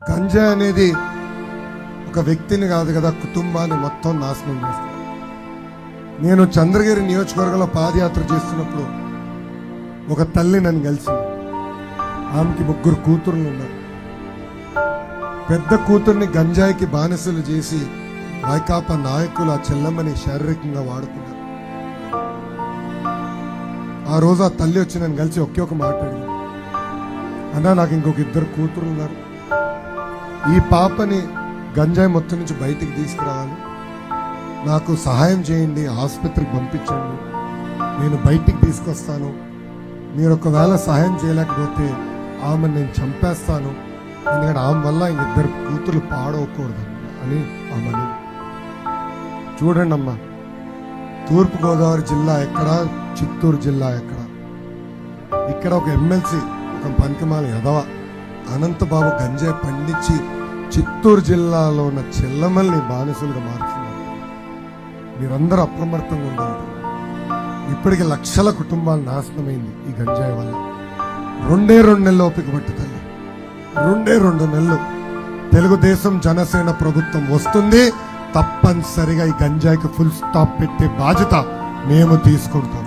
గంజాయి అనేది ఒక వ్యక్తిని కాదు కదా, కుటుంబాన్ని మొత్తం నాశనం చేస్తుంది. నేను చంద్రగిరి నియోజకవర్గంలో పాదయాత్ర చేస్తున్నప్పుడు ఒక తల్లి నన్ను కలిసింది. ఆమెకి 3 కూతుర్లు ఉన్నారు. పెద్ద కూతుర్ని గంజాయికి బానిసలు చేసి వైకాపా నాయకులు ఆ చెల్లమ్మని శారీరకంగా వాడుకున్నారు. ఆ రోజు ఆ తల్లి వచ్చి నన్ను కలిసి ఒకే ఒక మాట అడిగింది, అన్నా నాకు ఇంకొక 2 కూతురు ఉన్నారు, ఈ పాపని గంజాయి మొత్తం నుంచి బయటికి తీసుకురావాలి, నాకు సహాయం చేయండి, ఆసుపత్రికి పంపించండి, నేను బయటికి తీసుకొస్తాను, మీరు ఒకవేళ సహాయం చేయలేకపోతే ఆమెను నేను చంపేస్తాను, ఎందుకంటే ఆమె వల్ల 2 కూతురు పాడవకూడదు అని ఆమె. చూడండి అమ్మా, తూర్పుగోదావరి జిల్లా ఎక్కడ, చిత్తూరు జిల్లా ఎక్కడ, ఇక్కడ ఒక ఎమ్మెల్సీ ఒక పనికిమాల ఎదవ అనంతబాబు గంజాయి పండించి చిత్తూరు జిల్లాలో ఉన్న చెల్లమల్ని బానిసలుగా మార్చున్నారు. మీరందరూ అప్రమత్తంగా ఉండాలి. ఇప్పటికి లక్షల కుటుంబాలు నాశనమైంది ఈ గంజాయి వల్ల. 2 నెలలు ఓపిక పట్టు తల్లి, 2 నెలలు. తెలుగుదేశం జనసేన ప్రభుత్వం వస్తుంది, తప్పనిసరిగా ఈ గంజాయికి ఫుల్ స్టాప్ పెట్టే బాధ్యత మేము తీసుకుంటాం.